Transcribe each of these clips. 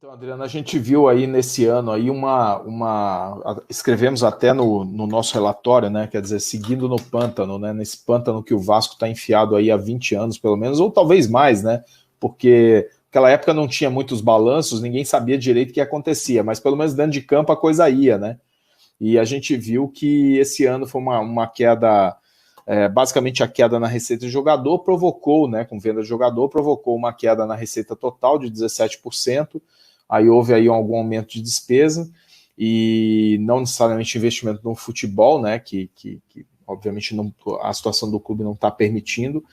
Então, Adriano, a gente viu aí nesse ano aí escrevemos até no nosso relatório, né? Quer dizer, seguindo no pântano, né? Nesse pântano que o Vasco está enfiado aí há 20 anos, pelo menos, ou talvez mais, né? Porque naquela época não tinha muitos balanços, ninguém sabia direito o que acontecia, mas pelo menos dentro de campo a coisa ia, né? E a gente viu que esse ano foi uma queda, basicamente a queda na receita de jogador provocou, né? Com venda de jogador, provocou uma queda na receita total de 17%. Aí houve aí algum aumento de despesa e não necessariamente investimento no futebol, né, que obviamente não, a situação do clube não está permitindo,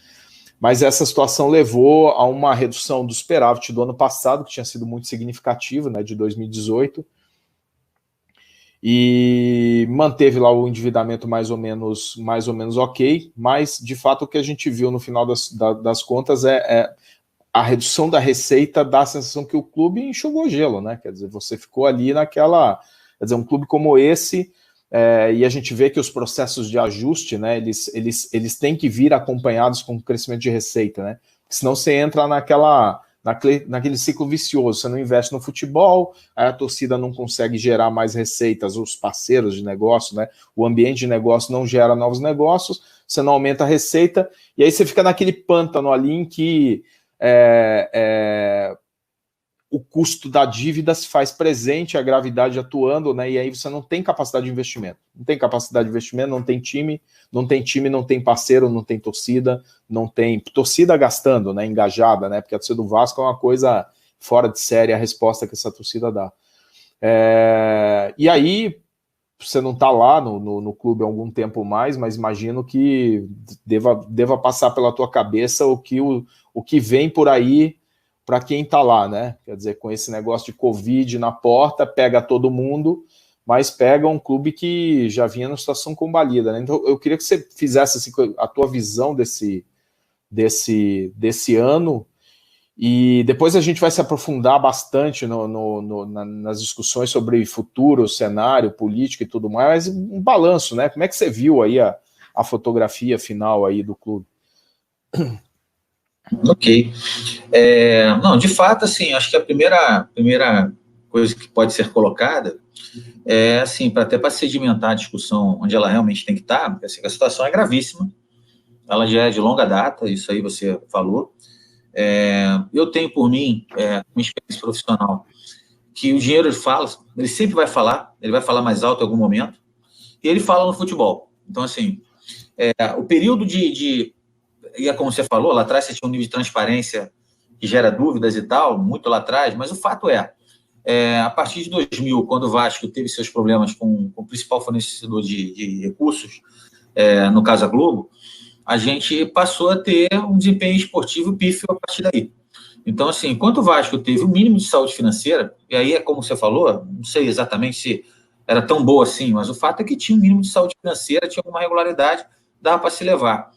mas essa situação levou a uma redução do superávit do ano passado, que tinha sido muito significativo, né, de 2018, e manteve lá o endividamento mais ou menos ok, mas de fato o que a gente viu no final das contas a redução da receita dá a sensação que o clube enxugou gelo, né? Quer dizer, você ficou ali naquela... Quer dizer, um clube como esse, e a gente vê que os processos de ajuste, né, eles têm que vir acompanhados com o crescimento de receita, né? Senão você entra naquele ciclo vicioso, você não investe no futebol, aí a torcida não consegue gerar mais receitas, os parceiros de negócio, né? O ambiente de negócio não gera novos negócios, você não aumenta a receita, e aí você fica naquele pântano ali em que o custo da dívida se faz presente, a gravidade atuando, né? E aí você não tem capacidade de investimento. Não tem capacidade de investimento, não tem time, não tem parceiro, não tem torcida, não tem torcida gastando, né? Engajada, né? Porque a torcida do Vasco é uma coisa fora de série a resposta que essa torcida dá. E aí você não está lá no clube há algum tempo mais, mas imagino que deva passar pela tua cabeça o que vem por aí para quem está lá, né? Quer dizer, com esse negócio de Covid na porta, pega todo mundo, mas pega um clube que já vinha numa situação combalida, né? Então, eu queria que você fizesse assim, a tua visão desse ano, e depois a gente vai se aprofundar bastante nas discussões sobre futuro, cenário, política e tudo mais, mas um balanço, né? Como é que você viu aí a fotografia final aí do clube? Ok. Não, de fato, assim, acho que a primeira coisa que pode ser colocada é, assim, até para sedimentar a discussão onde ela realmente tem que estar, porque assim, a situação é gravíssima, ela já é de longa data, isso aí você falou. Eu tenho por mim, uma experiência profissional, que o dinheiro ele sempre vai falar, ele vai falar mais alto em algum momento, e ele fala no futebol. Então, assim, o período e é como você falou, lá atrás você tinha um nível de transparência que gera dúvidas e tal, muito lá atrás, mas o fato a partir de 2000, quando o Vasco teve seus problemas com o principal fornecedor de recursos, no caso a Globo, a gente passou a ter um desempenho esportivo pífio a partir daí. Então, assim, enquanto o Vasco teve o mínimo de saúde financeira, e aí é como você falou, não sei exatamente se era tão boa assim, mas o fato é que tinha um mínimo de saúde financeira, tinha alguma regularidade, dava para se levar.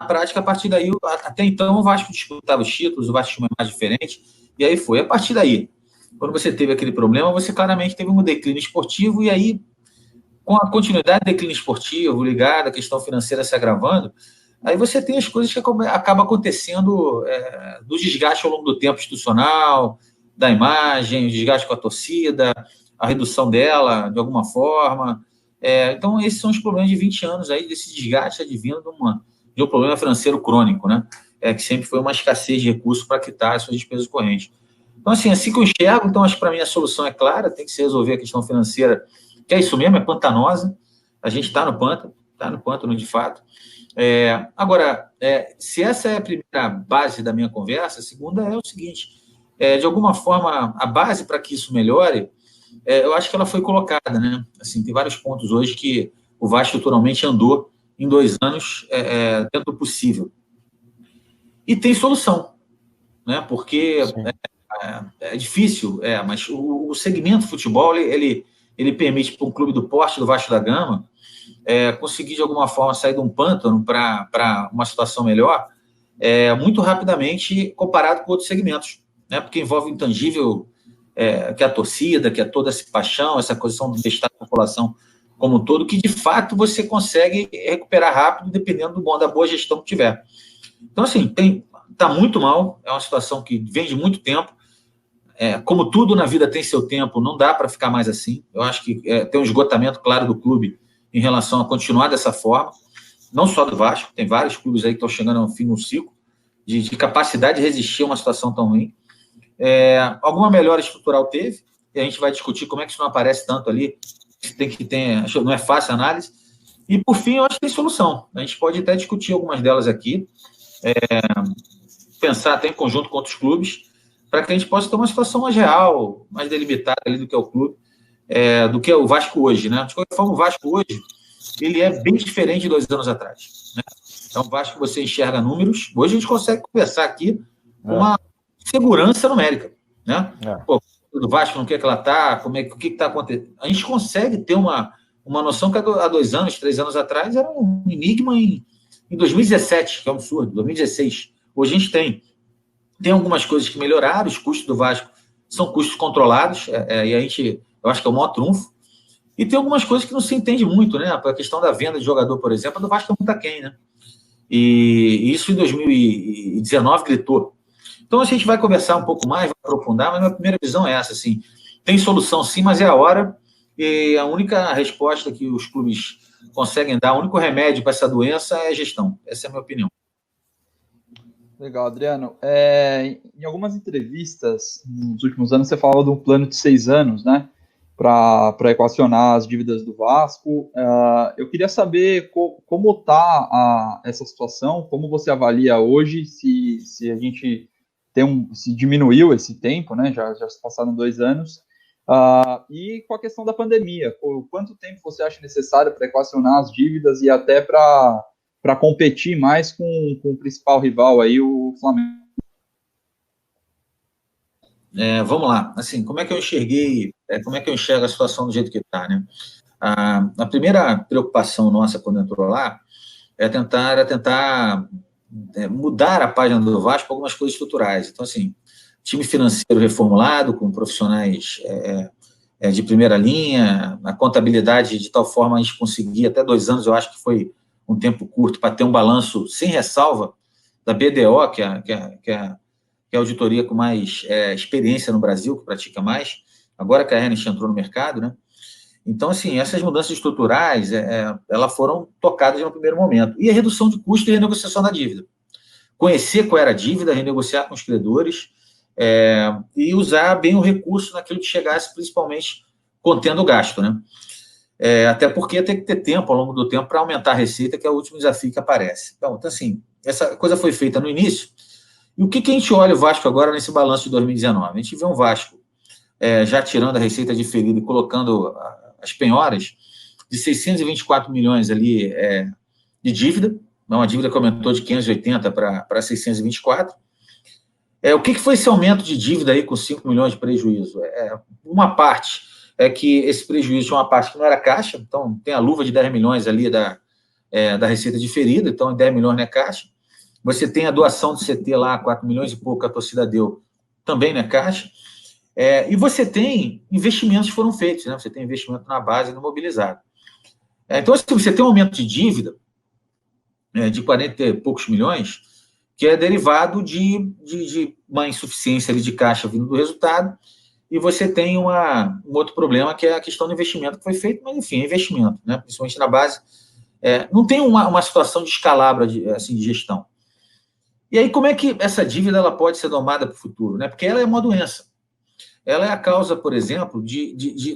Na prática, a partir daí, até então, o Vasco disputava os títulos, o Vasco tinha uma imagem diferente, e aí foi. A partir daí, quando você teve aquele problema, você claramente teve um declínio esportivo, e aí, com a continuidade do declínio esportivo, ligado à questão financeira se agravando, aí você tem as coisas que acabam acontecendo do desgaste ao longo do tempo institucional, da imagem, o desgaste com a torcida, a redução dela, de alguma forma. Então, esses são os problemas de 20 anos aí, desse desgaste advindo de um problema financeiro crônico, né? Que sempre foi uma escassez de recursos para quitar as suas despesas correntes. Então, assim que eu enxergo, então, acho que para mim a solução é clara, tem que se resolver a questão financeira, que é isso mesmo, é pantanosa, a gente está no pântano de fato. Agora, se essa é a primeira base da minha conversa, a segunda é o seguinte, de alguma forma, a base para que isso melhore, eu acho que ela foi colocada, né? Assim, tem vários pontos hoje que o Vasco estruturalmente andou em 2 anos dentro do possível. E tem solução, né? Porque é difícil, mas o segmento futebol, ele permite para um clube do porte do Vasco da Gama conseguir, de alguma forma, sair de um pântano para uma situação melhor muito rapidamente comparado com outros segmentos, né? Porque envolve o intangível que é a torcida, que é toda essa paixão, essa condição do estado da população como um todo, que de fato você consegue recuperar rápido, dependendo da boa gestão que tiver. Então, assim, está muito mal, é uma situação que vem de muito tempo, como tudo na vida tem seu tempo, não dá para ficar mais assim. Eu acho que tem um esgotamento claro do clube em relação a continuar dessa forma, não só do Vasco, tem vários clubes aí que estão chegando ao fim do ciclo, de capacidade de resistir a uma situação tão ruim. Alguma melhora estrutural teve, e a gente vai discutir como é que isso não aparece tanto ali, não é fácil a análise. E, por fim, eu acho que tem solução. A gente pode até discutir algumas delas aqui, pensar até em conjunto com outros clubes, para que a gente possa ter uma situação mais real, mais delimitada ali do que é o clube, do que é o Vasco hoje, né? De qualquer forma, o Vasco hoje, ele é bem diferente de 2 anos atrás, né? É um Vasco que você enxerga números. Hoje a gente consegue conversar aqui com uma segurança numérica, né? Pô, do Vasco não quer que ela tá, o que está acontecendo? A gente consegue ter uma noção que há 2 anos, 3 anos atrás era um enigma em 2017, que é um absurdo, 2016. Hoje a gente tem algumas coisas que melhoraram, os custos do Vasco são custos controlados, e eu acho que é o maior trunfo. E tem algumas coisas que não se entende muito, né? A questão da venda de jogador, por exemplo, do Vasco é muito aquém, né? E isso em 2019 gritou. Então a gente vai conversar um pouco mais, vai aprofundar, mas a minha primeira visão é essa, assim, tem solução sim, mas é a hora, e a única resposta que os clubes conseguem dar, o único remédio para essa doença é a gestão. Essa é a minha opinião. Legal, Adriano. Em algumas entrevistas nos últimos anos, você falava de um plano de 6 anos, né, para equacionar as dívidas do Vasco. Eu queria saber como está essa situação, como você avalia hoje, se a gente se diminuiu esse tempo, né, já se passaram 2 anos, e com a questão da pandemia, quanto tempo você acha necessário para equacionar as dívidas e até para competir mais com o principal rival aí, o Flamengo? Vamos lá. Assim, como é que eu enxergo a situação do jeito que está, né? A primeira preocupação nossa quando entrou lá era tentar mudar a página do Vasco com algumas coisas estruturais. Então, assim, time financeiro reformulado, com profissionais de primeira linha, a contabilidade de tal forma a gente conseguir, até 2 anos, eu acho que foi um tempo curto, para ter um balanço sem ressalva da BDO, que é a auditoria com mais experiência no Brasil, que pratica mais, agora que a Ernest entrou no mercado, né? Então, assim, essas mudanças estruturais, elas foram tocadas no primeiro momento. E a redução de custo e renegociação da dívida. Conhecer qual era a dívida, renegociar com os credores, e usar bem o recurso naquilo que chegasse, principalmente contendo o gasto, né? Até porque tem que ter tempo, ao longo do tempo, para aumentar a receita, que é o último desafio que aparece. Então, assim, essa coisa foi feita no início. E o que a gente olha o Vasco agora nesse balanço de 2019? A gente vê um Vasco já tirando a receita diferida e colocando as penhoras de 624 milhões ali de dívida, uma dívida que aumentou de 580 para 624. O que foi esse aumento de dívida aí com 5 milhões de prejuízo? Uma parte é que esse prejuízo tinha uma parte que não era caixa, então tem a luva de 10 milhões ali da receita diferida, então 10 milhões não é caixa. Você tem a doação do CT lá, 4 milhões e pouco que a torcida deu, também não é caixa. E você tem investimentos que foram feitos, né? Você tem investimento na base e no mobilizado. Então, se você tem um aumento de dívida de 40 e poucos milhões, que é derivado de uma insuficiência ali de caixa vindo do resultado, e você tem um outro problema, que é a questão do investimento que foi feito, mas, enfim, é investimento, né? Principalmente na base. Não tem uma situação de escalabra de gestão. E aí, como é que essa dívida ela pode ser domada para o futuro, né? Porque ela é uma doença. Ela é a causa, por exemplo,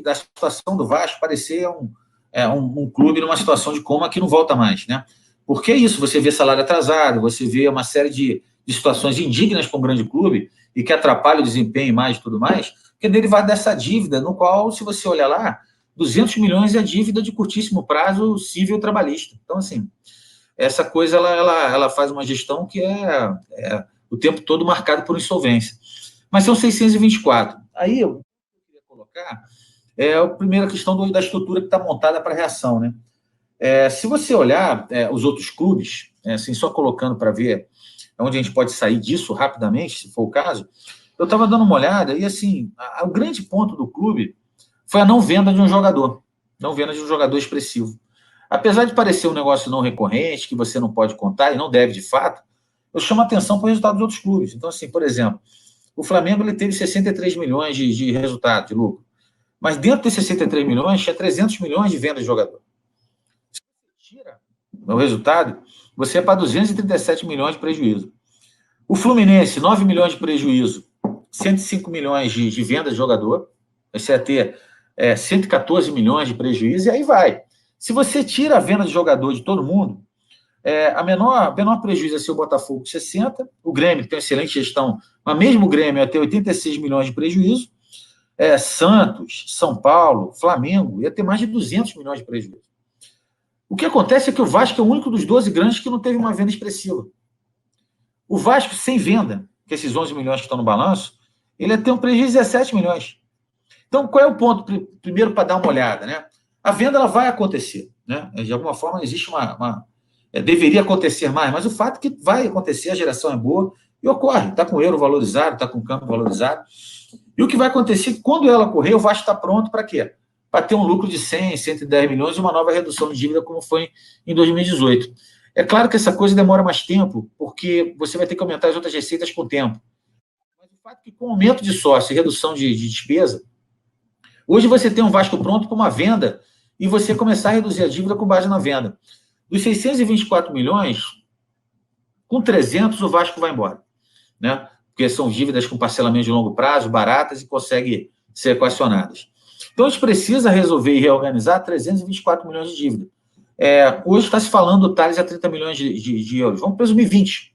da situação do Vasco parecer um clube numa situação de coma que não volta mais, né? Porque é isso, você vê salário atrasado, você vê uma série de situações indignas para um grande clube e que atrapalham o desempenho, imagem e tudo mais, que é derivado dessa dívida, no qual, se você olhar lá, 200 milhões é a dívida de curtíssimo prazo civil trabalhista. Então, assim, essa coisa ela faz uma gestão que é o tempo todo marcado por insolvência. Mas são 624. Aí eu queria colocar a primeira questão da estrutura que está montada para a reação, né? Se você olhar os outros clubes, assim, só colocando para ver onde a gente pode sair disso rapidamente, se for o caso, eu estava dando uma olhada e, assim, o grande ponto do clube foi a não venda de um jogador expressivo. Apesar de parecer um negócio não recorrente, que você não pode contar e não deve de fato, eu chamo a atenção para o resultado dos outros clubes. Então, assim, por exemplo, O Flamengo ele teve 63 milhões de resultado, de lucro. Mas dentro desses 63 milhões, tinha 300 milhões de venda de jogador. Se você tira o resultado, você é para 237 milhões de prejuízo. O Fluminense, 9 milhões de prejuízo, 105 milhões de venda de jogador. Você ia ter 114 milhões de prejuízo, e aí vai. Se você tira a venda de jogador de todo mundo, a menor prejuízo é ser o Botafogo, 60. O Grêmio, que tem uma excelente gestão, mas mesmo o Grêmio ia ter 86 milhões de prejuízo. Santos, São Paulo, Flamengo, ia ter mais de 200 milhões de prejuízo. O que acontece é que o Vasco é o único dos 12 grandes que não teve uma venda expressiva. O Vasco, sem venda, que esses 11 milhões que estão no balanço, ele ia ter um prejuízo de 17 milhões. Então, qual é o ponto, primeiro, para dar uma olhada, né? A venda ela vai acontecer, né? De alguma forma, existe deveria acontecer mais, mas o fato é que vai acontecer, a geração é boa e ocorre. Está com o euro valorizado, está com o câmbio valorizado. E o que vai acontecer é que, quando ela ocorrer, o Vasco está pronto para quê? Para ter um lucro de 100, 110 milhões e uma nova redução de dívida, como foi em 2018. É claro que essa coisa demora mais tempo, porque você vai ter que aumentar as outras receitas com o tempo. Mas o fato é que, com o aumento de sócio e redução de despesa, hoje você tem um Vasco pronto para uma venda e você começar a reduzir a dívida com base na venda. Dos 624 milhões, com 300 o Vasco vai embora, né? Porque são dívidas com parcelamento de longo prazo, baratas e conseguem ser equacionadas. Então, a gente precisa resolver e reorganizar 324 milhões de dívida. Hoje está se falando do Thales a 30 milhões de euros. Vamos presumir 20.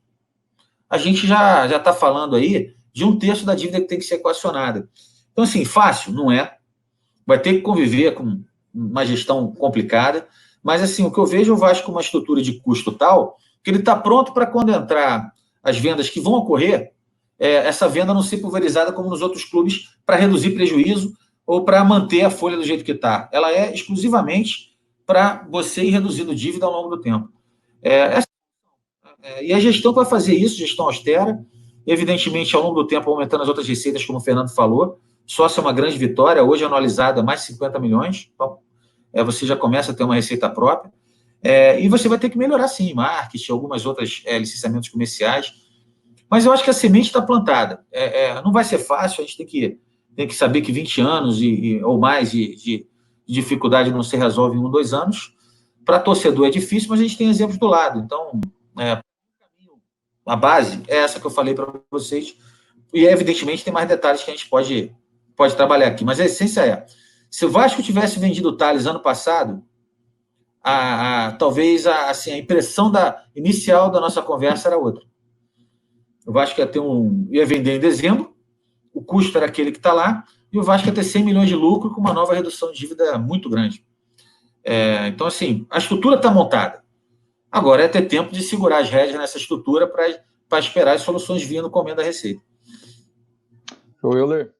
A gente já está falando aí de 1/3 da dívida que tem que ser equacionada. Então, assim, fácil? Não é. Vai ter que conviver com uma gestão complicada. Mas, assim, o que eu vejo é o Vasco com uma estrutura de custo tal que ele está pronto para, quando entrar as vendas que vão ocorrer, essa venda não ser pulverizada como nos outros clubes para reduzir prejuízo ou para manter a folha do jeito que está. Ela é exclusivamente para você ir reduzindo dívida ao longo do tempo. E a gestão vai fazer isso, gestão austera, evidentemente, ao longo do tempo, aumentando as outras receitas, como o Fernando falou. Sócio é uma grande vitória, hoje anualizada mais de 50 milhões, então, você já começa a ter uma receita própria, e você vai ter que melhorar, sim, marketing, algumas outras licenciamentos comerciais, mas eu acho que a semente está plantada. Não vai ser fácil, a gente tem que saber que 20 anos ou mais de dificuldade não se resolve em 1, 2 anos. Para torcedor é difícil, mas a gente tem exemplos do lado. Então, a base é essa que eu falei para vocês, e evidentemente tem mais detalhes que a gente pode trabalhar aqui, mas a essência se o Vasco tivesse vendido o Thales ano passado, talvez a impressão inicial da nossa conversa era outra. O Vasco ia vender em dezembro, o custo era aquele que está lá, e o Vasco ia ter 100 milhões de lucro com uma nova redução de dívida muito grande. Então, assim, a estrutura está montada. Agora é ter tempo de segurar as rédeas nessa estrutura para esperar as soluções vindo com o aumento da receita. Euler,